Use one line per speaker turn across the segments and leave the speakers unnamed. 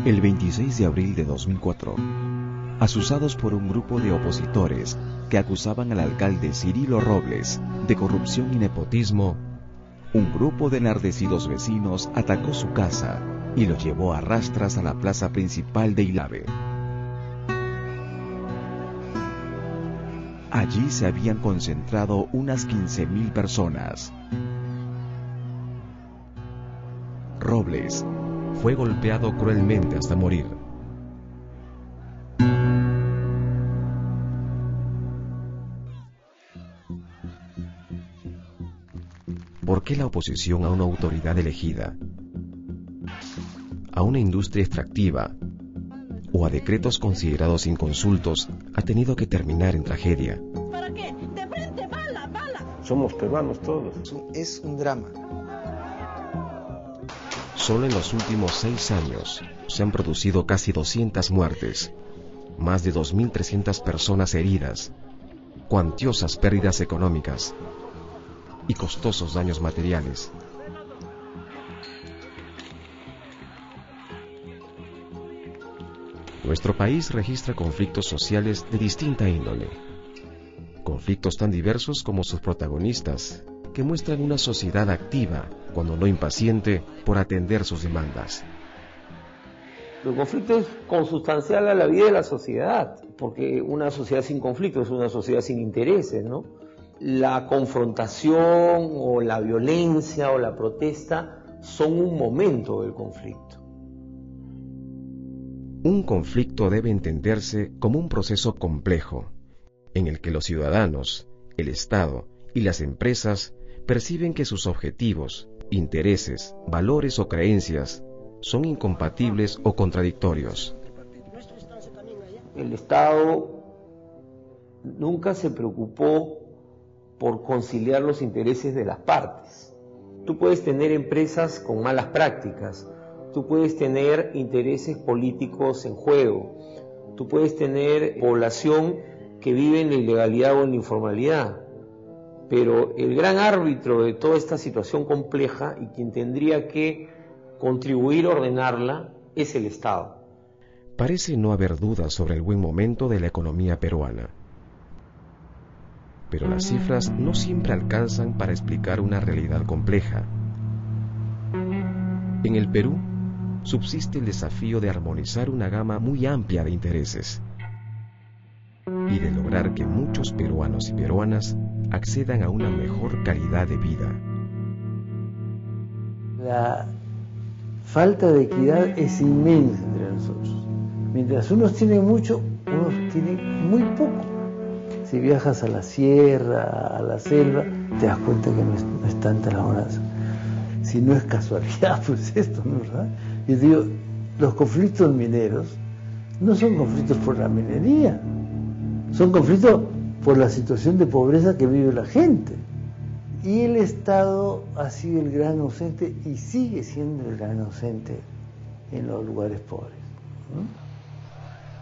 El 26 de abril de 2004, asusados por un grupo de opositores que acusaban al alcalde Cirilo Robles de corrupción y nepotismo, un grupo de enardecidos vecinos atacó su casa y lo llevó a rastras a la plaza principal de Ilave. Allí se habían concentrado unas 15.000 personas. Robles fue golpeado cruelmente hasta morir. ¿Por qué la oposición a una autoridad elegida, a una industria extractiva o a decretos considerados inconsultos ha tenido que terminar en tragedia?
¿Para qué? ¡De frente, bala, bala!
Somos peruanos todos.
Es un drama.
Solo en los últimos 6 años se han producido casi 200 muertes, más de 2.300 personas heridas, cuantiosas pérdidas económicas y costosos daños materiales. Nuestro país registra conflictos sociales de distinta índole, conflictos tan diversos como sus protagonistas, que muestran una sociedad activa, cuando no impaciente, por atender sus demandas.
El conflicto es consustancial a la vida de la sociedad, porque una sociedad sin conflicto es una sociedad sin intereses, ¿no? La confrontación o la violencia o la protesta son un momento del conflicto.
Un conflicto debe entenderse como un proceso complejo, en el que los ciudadanos, el Estado y las empresas perciben que sus objetivos, intereses, valores o creencias son incompatibles o contradictorios.
El Estado nunca se preocupó por conciliar los intereses de las partes. Tú puedes tener empresas con malas prácticas, tú puedes tener intereses políticos en juego, tú puedes tener población que vive en la ilegalidad o en la informalidad, pero el gran árbitro de toda esta situación compleja y quien tendría que contribuir a ordenarla es el Estado.
Parece no haber dudas sobre el buen momento de la economía peruana, pero las cifras no siempre alcanzan para explicar una realidad compleja. En el Perú subsiste el desafío de armonizar una gama muy amplia de intereses y de lograr que muchos peruanos y peruanas accedan a una mejor calidad de vida.
La falta de equidad es inmensa entre nosotros. Mientras unos tienen mucho, unos tienen muy poco. Si viajas a la sierra, a la selva, te das cuenta que no es tanta la bonanza. Si no es casualidad, pues esto, ¿no? ¿Verdad? Yo digo, los conflictos mineros no son conflictos por la minería, son conflictos por la situación de pobreza que vive la gente. Y el Estado ha sido el gran ausente y sigue siendo el gran ausente en los lugares pobres, ¿no?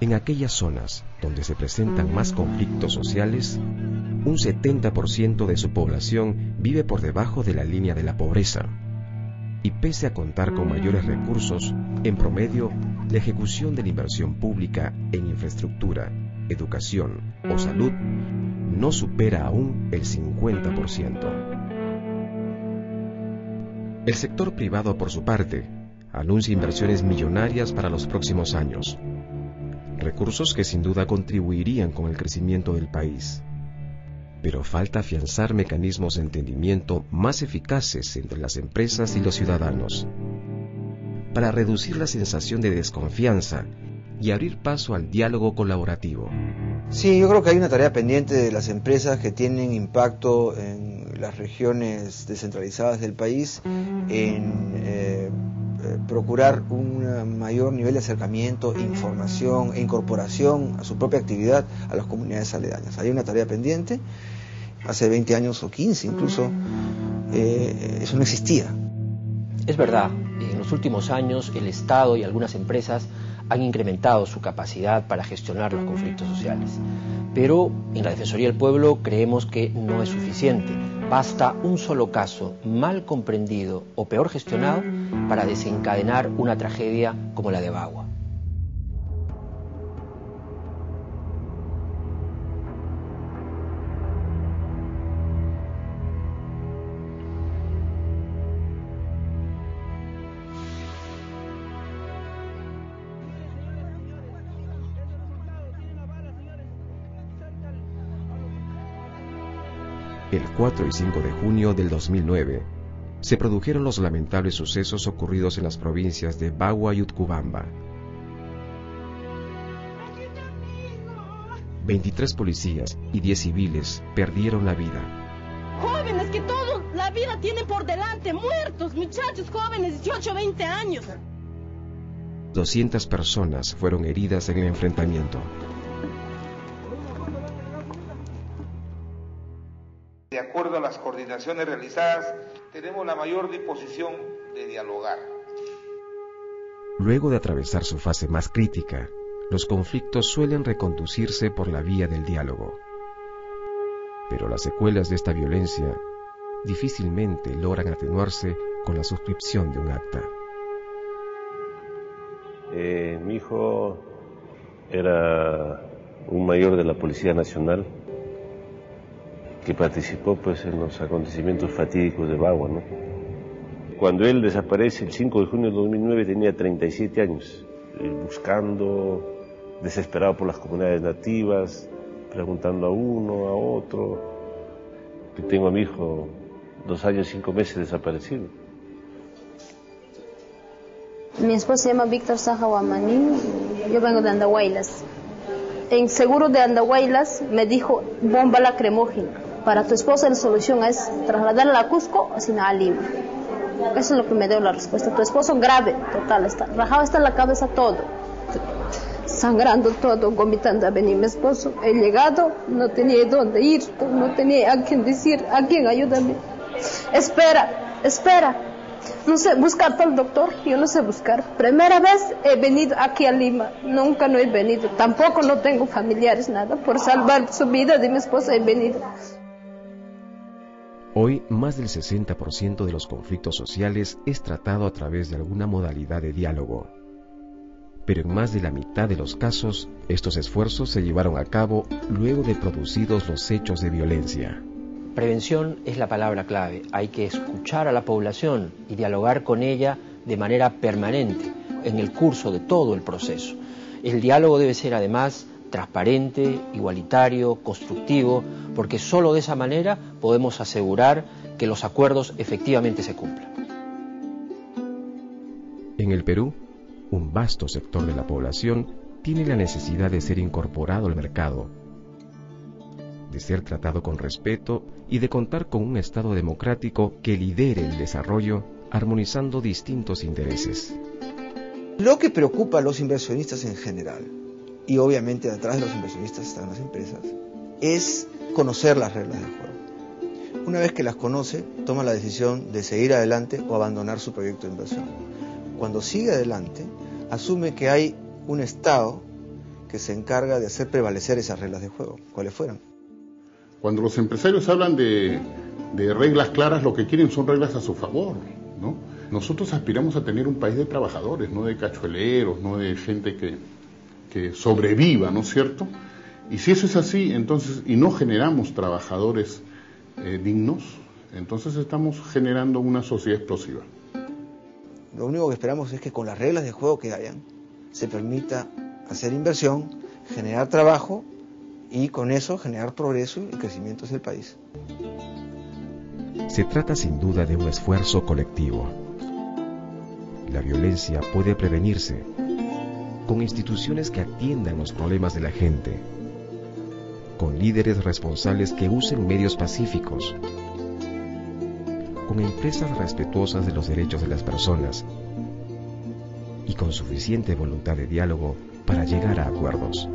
En aquellas zonas donde se presentan más conflictos sociales, un 70% de su población vive por debajo de la línea de la pobreza. Y pese a contar con mayores recursos, en promedio, la ejecución de la inversión pública en infraestructura, educación o salud no supera aún el 50%. El sector privado, por su parte, anuncia inversiones millonarias para los próximos años, recursos que sin duda contribuirían con el crecimiento del país. Pero falta afianzar mecanismos de entendimiento más eficaces entre las empresas y los ciudadanos, para reducir la sensación de desconfianza y abrir paso al diálogo colaborativo.
Sí, yo creo que hay una tarea pendiente de las empresas que tienen impacto en las regiones descentralizadas del país, en procurar un mayor nivel de acercamiento, información e incorporación a su propia actividad a las comunidades aledañas. Hay una tarea pendiente. Hace 20 años o 15 incluso, eso no existía.
Es verdad, en los últimos años el Estado y algunas empresas han incrementado su capacidad para gestionar los conflictos sociales. Pero en la Defensoría del Pueblo creemos que no es suficiente. Basta un solo caso mal comprendido o peor gestionado para desencadenar una tragedia como la de Bagua.
El 4 y 5 de junio del 2009 se produjeron los lamentables sucesos ocurridos en las provincias de Bagua y Utcubamba. 23 policías y 10 civiles perdieron la vida.
Jóvenes que toda la vida tienen por delante, muertos, muchachos jóvenes, 18, 20 años.
200 personas fueron heridas en el enfrentamiento.
De acuerdo a las coordinaciones realizadas, tenemos la mayor disposición de dialogar.
Luego de atravesar su fase más crítica, los conflictos suelen reconducirse por la vía del diálogo. Pero las secuelas de esta violencia difícilmente logran atenuarse con la suscripción de un acta.
Mi hijo era un mayor de la Policía Nacional que participó pues en los acontecimientos fatídicos de Bagua, ¿no? Cuando él desaparece el 5 de junio de 2009 tenía 37 años, buscando, desesperado por las comunidades nativas, preguntando a uno, a otro, que tengo a mi hijo 2 años, 5 meses desaparecido.
Mi esposo se llama Víctor Saja Guamaní, yo vengo de Andahuaylas. En seguro de Andahuaylas me dijo bomba lacrimógena. Para tu esposa la solución es trasladarla a Cusco o si no a Lima. Eso es lo que me dio la respuesta. Tu esposo grave, total, está rajado está en la cabeza todo, sangrando todo, vomitando. A venir mi esposo, he llegado, no tenía dónde ir, no tenía a quién decir, a quién ayúdame. Espera. No sé buscar para el doctor, yo no sé buscar. Primera vez he venido aquí a Lima, nunca no he venido, tampoco no tengo familiares, nada. Por salvar su vida de mi esposa he venido.
Hoy, más del 60% de los conflictos sociales es tratado a través de alguna modalidad de diálogo. Pero en más de la mitad de los casos, estos esfuerzos se llevaron a cabo luego de producidos los hechos de violencia.
Prevención es la palabra clave. Hay que escuchar a la población y dialogar con ella de manera permanente en el curso de todo el proceso. El diálogo debe ser además transparente, igualitario, constructivo, porque solo de esa manera podemos asegurar que los acuerdos efectivamente se cumplan.
En el Perú, un vasto sector de la población tiene la necesidad de ser incorporado al mercado, de ser tratado con respeto y de contar con un Estado democrático que lidere el desarrollo armonizando distintos intereses.
Lo que preocupa a los inversionistas en general, y obviamente detrás de los inversionistas están las empresas, es conocer las reglas del juego. Una vez que las conoce, toma la decisión de seguir adelante o abandonar su proyecto de inversión. Cuando sigue adelante, asume que hay un Estado que se encarga de hacer prevalecer esas reglas de juego, cuales fueran.
Cuando los empresarios hablan de reglas claras, lo que quieren son reglas a su favor, ¿no? Nosotros aspiramos a tener un país de trabajadores, no de cachueleros, no de gente que sobreviva, ¿no es cierto? Y si eso es así, entonces, y no generamos trabajadores dignos, entonces estamos generando una sociedad explosiva.
Lo único que esperamos es que con las reglas de juego que hayan, se permita hacer inversión, generar trabajo y con eso generar progreso y crecimiento hacia el país.
Se trata sin duda de un esfuerzo colectivo. La violencia puede prevenirse con instituciones que atiendan los problemas de la gente, con líderes responsables que usen medios pacíficos, con empresas respetuosas de los derechos de las personas y con suficiente voluntad de diálogo para llegar a acuerdos.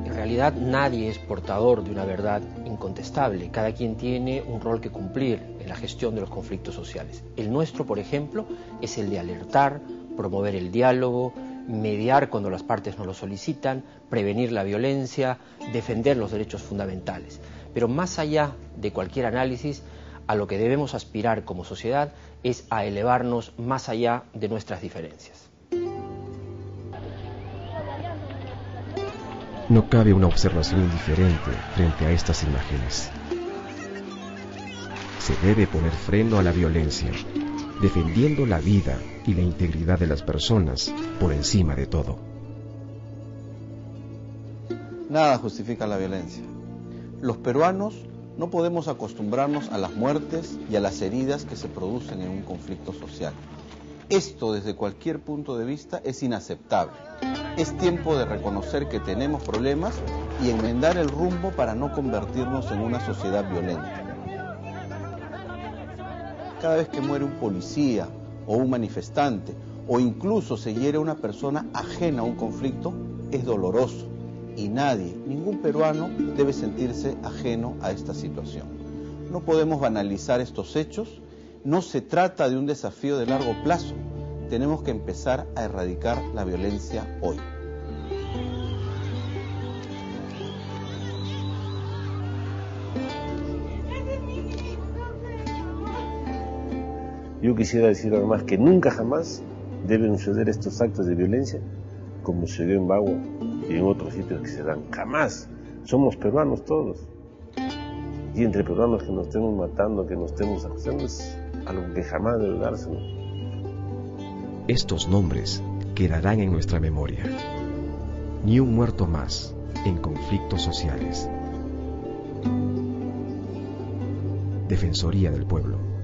En realidad nadie es portador de una verdad incontestable. Cada quien tiene un rol que cumplir en la gestión de los conflictos sociales. El nuestro, por ejemplo, es el de alertar, promover el diálogo, mediar cuando las partes no lo solicitan, prevenir la violencia, defender los derechos fundamentales. Pero más allá de cualquier análisis, a lo que debemos aspirar como sociedad es a elevarnos más allá de nuestras diferencias.
No cabe una observación indiferente frente a estas imágenes. Se debe poner freno a la violencia, defendiendo la vida y la integridad de las personas por encima de todo.
Nada justifica la violencia. Los peruanos no podemos acostumbrarnos a las muertes y a las heridas que se producen en un conflicto social. Esto, desde cualquier punto de vista, es inaceptable. Es tiempo de reconocer que tenemos problemas y enmendar el rumbo para no convertirnos en una sociedad violenta. Cada vez que muere un policía o un manifestante, o incluso se hiere a una persona ajena a un conflicto, es doloroso. Y nadie, ningún peruano, debe sentirse ajeno a esta situación. No podemos banalizar estos hechos. No se trata de un desafío de largo plazo. Tenemos que empezar a erradicar la violencia hoy.
Yo quisiera decir además que nunca jamás deben suceder estos actos de violencia como se dio en Bagua y en otros sitios que se dan. Jamás. Somos peruanos todos. Y entre peruanos que nos estemos matando, que nos estemos acusando, es algo que jamás debe darse, ¿no?
Estos nombres quedarán en nuestra memoria. Ni un muerto más en conflictos sociales. Defensoría del Pueblo.